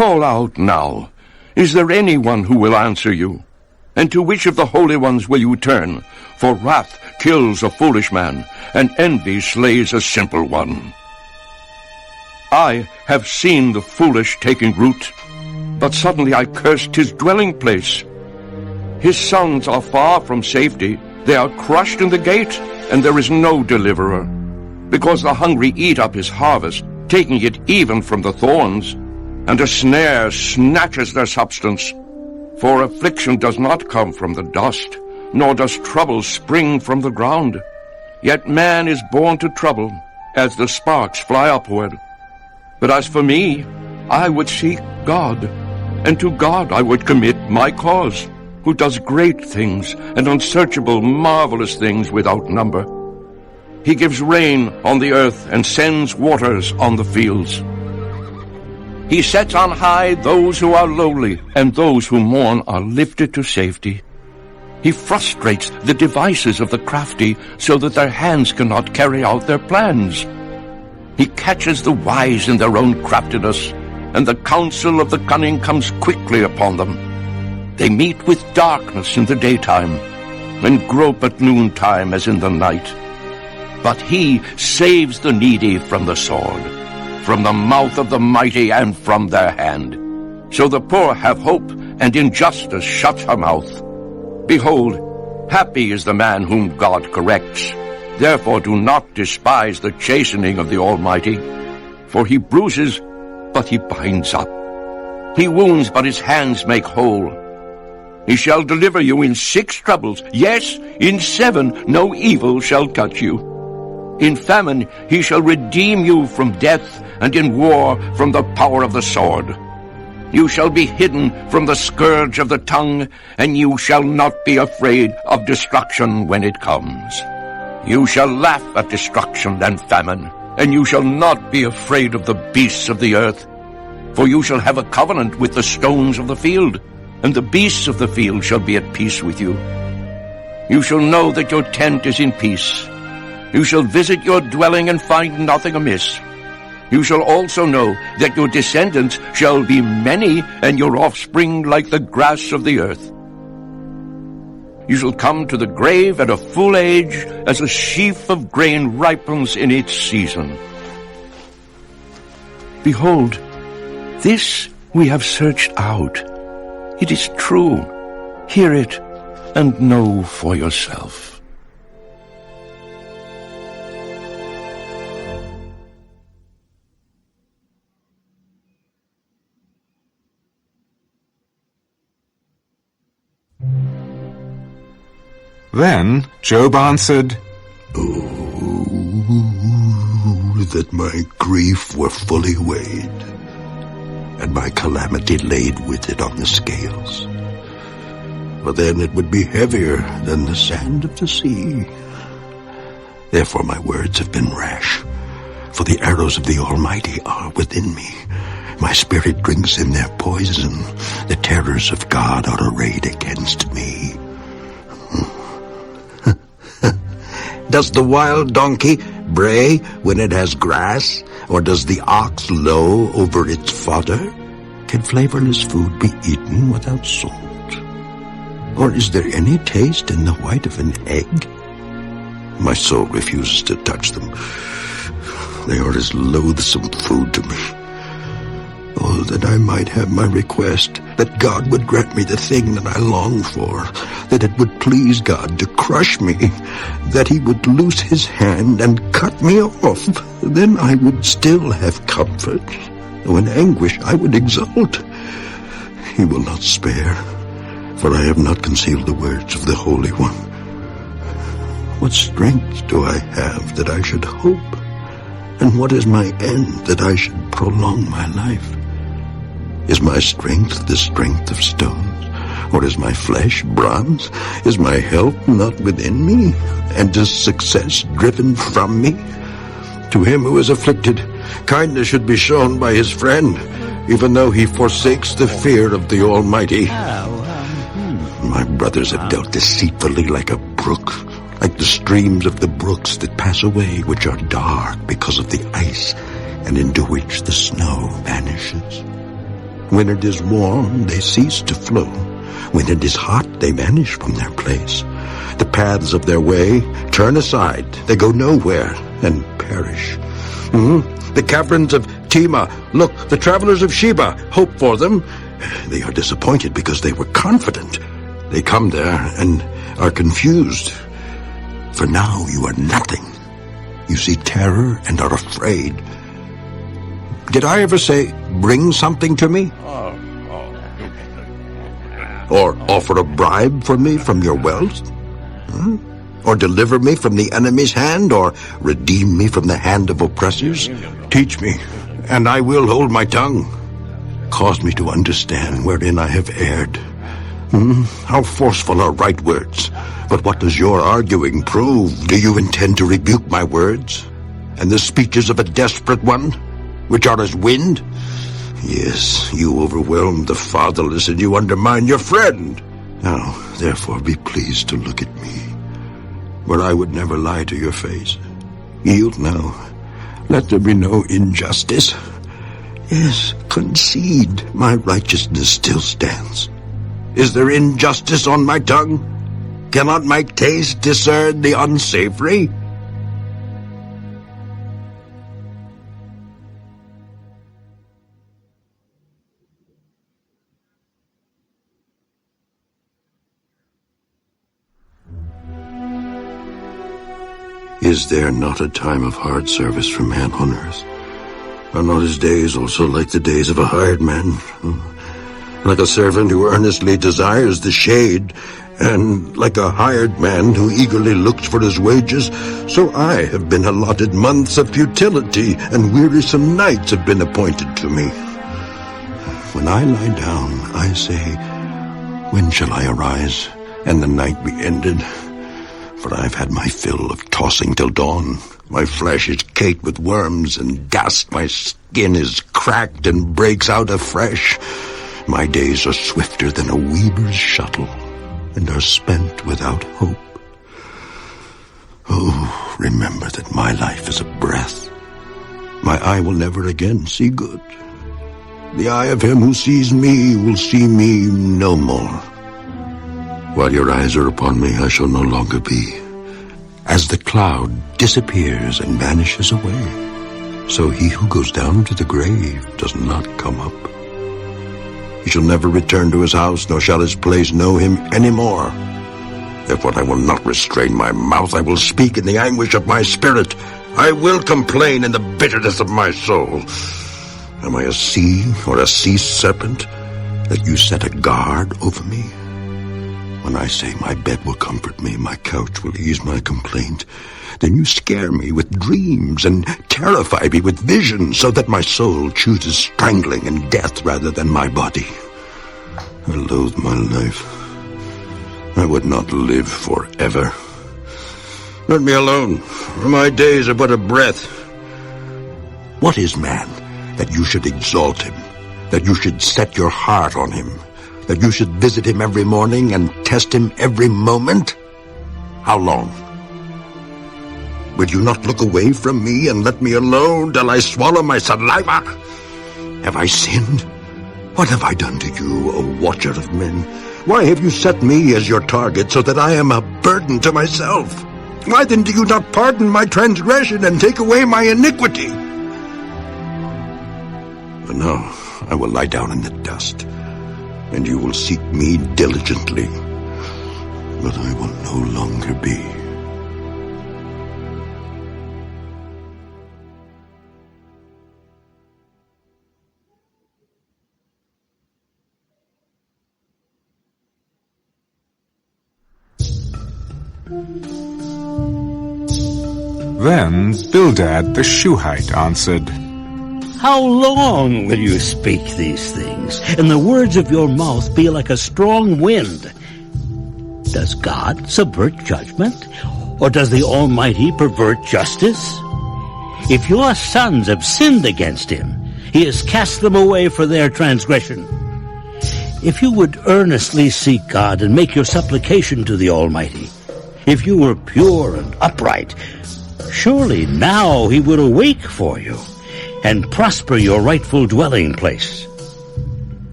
Call out now. Is there anyone who will answer you? And to which of the holy ones will you turn? For wrath kills a foolish man, and envy slays a simple one. I have seen the foolish taking root, but suddenly I cursed his dwelling place. His sons are far from safety. They are crushed in the gate, and there is no deliverer. Because the hungry eat up his harvest, taking it even from the thorns, and a snare snatches their substance. For affliction does not come from the dust, nor does trouble spring from the ground. Yet man is born to trouble, as the sparks fly upward. But as for me, I would seek God, and to God I would commit my cause, who does great things and unsearchable, marvelous things without number. He gives rain on the earth and sends waters on the fields. He sets on high those who are lowly, and those who mourn are lifted to safety. He frustrates the devices of the crafty, so that their hands cannot carry out their plans. He catches the wise in their own craftiness, and the counsel of the cunning comes quickly upon them. They meet with darkness in the daytime, and grope at noontime as in the night. But he saves the needy from the sword, from the mouth of the mighty, and from their hand. So the poor have hope, and injustice shuts her mouth. Behold, happy is the man whom God corrects. Therefore do not despise the chastening of the Almighty. For he bruises, but he binds up. He wounds, but his hands make whole. He shall deliver you in 6 troubles. Yes, in 7 no evil shall touch you. In famine he shall redeem you from death, and in war from the power of the sword. You shall be hidden from the scourge of the tongue, and you shall not be afraid of destruction when it comes. You shall laugh at destruction and famine, and you shall not be afraid of the beasts of the earth. For you shall have a covenant with the stones of the field, and the beasts of the field shall be at peace with you. You shall know that your tent is in peace. You shall visit your dwelling and find nothing amiss. You shall also know that your descendants shall be many, and your offspring like the grass of the earth. You shall come to the grave at a full age, as a sheaf of grain ripens in its season. Behold, this we have searched out. It is true. Hear it, and know for yourself. Then Job answered, Oh, that my grief were fully weighed, and my calamity laid with it on the scales. For then it would be heavier than the sand of the sea. Therefore my words have been rash, for the arrows of the Almighty are within me. My spirit drinks in their poison. The terrors of God are arrayed against me. Does the wild donkey bray when it has grass, or does the ox low over its fodder? Can flavorless food be eaten without salt? Or is there any taste in the white of an egg? My soul refuses to touch them. They are as loathsome food to me. Oh, that I might have my request, that God would grant me the thing that I long for, that it would please God to crush me, that he would loose his hand and cut me off. Then I would still have comfort, though in anguish I would exult. He will not spare, for I have not concealed the words of the Holy One. What strength do I have that I should hope? And what is my end that I should prolong my life? Is my strength the strength of stones? Or is my flesh bronze? Is my help not within me? And is success driven from me? To him who is afflicted, kindness should be shown by his friend, even though he forsakes the fear of the Almighty. My brothers have dealt deceitfully like a brook, like the streams of the brooks that pass away, which are dark because of the ice, and into which the snow vanishes. When it is warm, they cease to flow. When it is hot, they vanish from their place. The paths of their way turn aside. They go nowhere and perish. The caverns of Tema, look, the travelers of Sheba, hope for them. They are disappointed because they were confident. They come there and are confused. For now you are nothing. You see terror and are afraid. Did I ever say, bring something to me? Or offer a bribe for me from your wealth? Or deliver me from the enemy's hand? Or redeem me from the hand of oppressors? Teach me, and I will hold my tongue. Cause me to understand wherein I have erred. How forceful are right words. But what does your arguing prove? Do you intend to rebuke my words? And the speeches of a desperate one, which are as wind? Yes, you overwhelm the fatherless and you undermine your friend. Now, therefore, be pleased to look at me, where I would never lie to your face. Yield now. Let there be no injustice. Yes, concede. My righteousness still stands. Is there injustice on my tongue? Cannot my taste discern the unsavory? Is there not a time of hard service for man on earth? Are not his days also like the days of a hired man? Like a servant who earnestly desires the shade, and like a hired man who eagerly looks for his wages, so I have been allotted months of futility, and wearisome nights have been appointed to me. When I lie down, I say, when shall I arise, and the night be ended? For I've had my fill of tossing till dawn. My flesh is caked with worms and dust. My skin is cracked and breaks out afresh. My days are swifter than a weaver's shuttle, and are spent without hope. Oh, remember that my life is a breath. My eye will never again see good. The eye of him who sees me will see me no more. While your eyes are upon me, I shall no longer be. As the cloud disappears and vanishes away, so he who goes down to the grave does not come up. He shall never return to his house, nor shall his place know him any more. Therefore I will not restrain my mouth. I will speak in the anguish of my spirit. I will complain in the bitterness of my soul. Am I a sea or a sea serpent that you set a guard over me? When I say my bed will comfort me, my couch will ease my complaint, then you scare me with dreams and terrify me with visions, so that my soul chooses strangling and death rather than my body. I loathe my life. I would not live forever. Let me alone, for my days are but a breath. What is man, that you should exalt him, that you should set your heart on him, that you should visit him every morning and test him every moment? How long? Will you not look away from me and let me alone till I swallow my saliva? Have I sinned? What have I done to you, O watcher of men? Why have you set me as your target so that I am a burden to myself? Why then do you not pardon my transgression and take away my iniquity? But no, I will lie down in the dust, and you will seek me diligently, but I will no longer be. Then Bildad the Shuhite answered, How long will you speak these things, and the words of your mouth be like a strong wind? Does God subvert judgment, or does the Almighty pervert justice? If your sons have sinned against him, he has cast them away for their transgression. If you would earnestly seek God and make your supplication to the Almighty, if you were pure and upright, surely now he would awake for you and prosper your rightful dwelling place.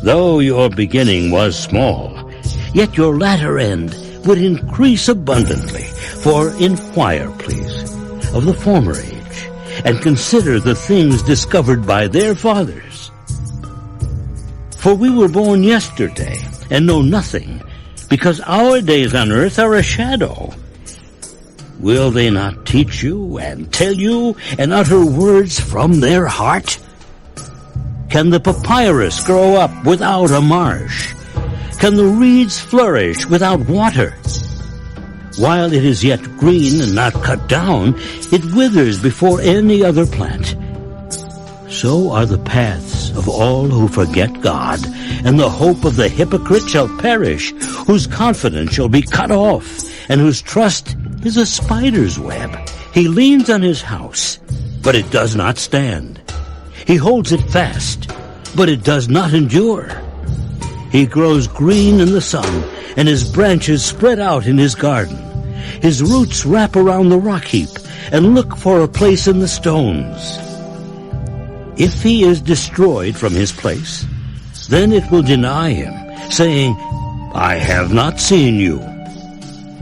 Though your beginning was small, yet your latter end would increase abundantly. For inquire, please, of the former age, and consider the things discovered by their fathers. For we were born yesterday, and know nothing, because our days on earth are a shadow. Will they not teach you, and tell you, and utter words from their heart? Can the papyrus grow up without a marsh? Can the reeds flourish without water? While it is yet green and not cut down, it withers before any other plant. So are the paths of all who forget God, and the hope of the hypocrite shall perish, whose confidence shall be cut off, and whose trust is a spider's web. He leans on his house, but it does not stand. He holds it fast, but it does not endure. He grows green in the sun, and his branches spread out in his garden. His roots wrap around the rock heap, and look for a place in the stones. If he is destroyed from his place, then it will deny him, saying, I have not seen you.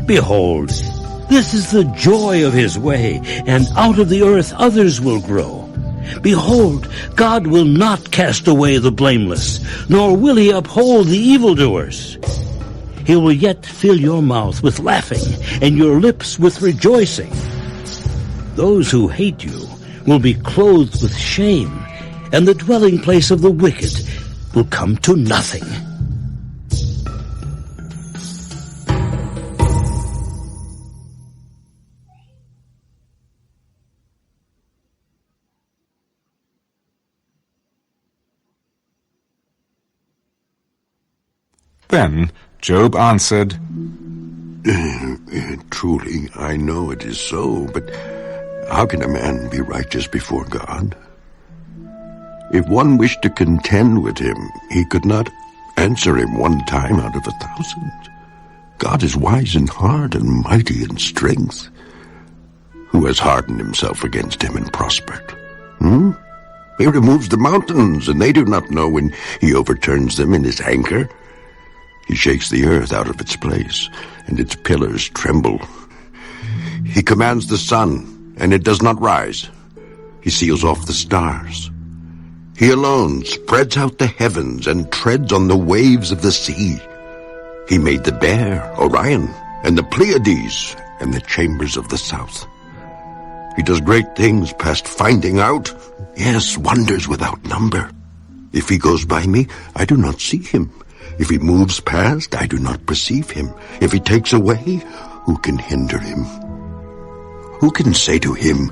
Behold, this is the joy of his way, and out of the earth others will grow. Behold, God will not cast away the blameless, nor will he uphold the evildoers. He will yet fill your mouth with laughing, and your lips with rejoicing. Those who hate you will be clothed with shame, and the dwelling place of the wicked will come to nothing. Then Job answered, Truly, I know it is so, but how can a man be righteous before God? If one wished to contend with him, he could not answer him one time out of 1,000. God is wise in heart and mighty in strength. Who has hardened himself against him and prospered? He removes the mountains, and they do not know when he overturns them in his anger. He shakes the earth out of its place, and its pillars tremble. He commands the sun, and it does not rise. He seals off the stars. He alone spreads out the heavens and treads on the waves of the sea. He made the Bear, Orion, and the Pleiades, and the chambers of the south. He does great things past finding out. Yes, wonders without number. If he goes by me, I do not see him. If he moves past, I do not perceive him. If he takes away, who can hinder him? Who can say to him,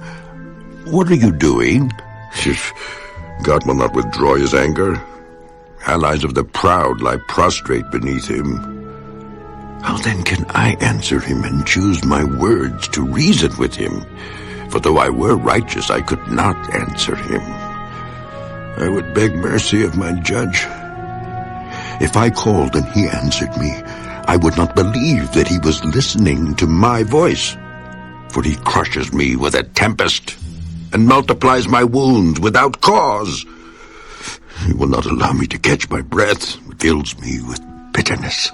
What are you doing? God will not withdraw his anger. Allies of the proud lie prostrate beneath him. How then can I answer him and choose my words to reason with him? For though I were righteous, I could not answer him. I would beg mercy of my judge. If I called and he answered me, I would not believe that he was listening to my voice. For he crushes me with a tempest and multiplies my wounds without cause. He will not allow me to catch my breath, fills me with bitterness.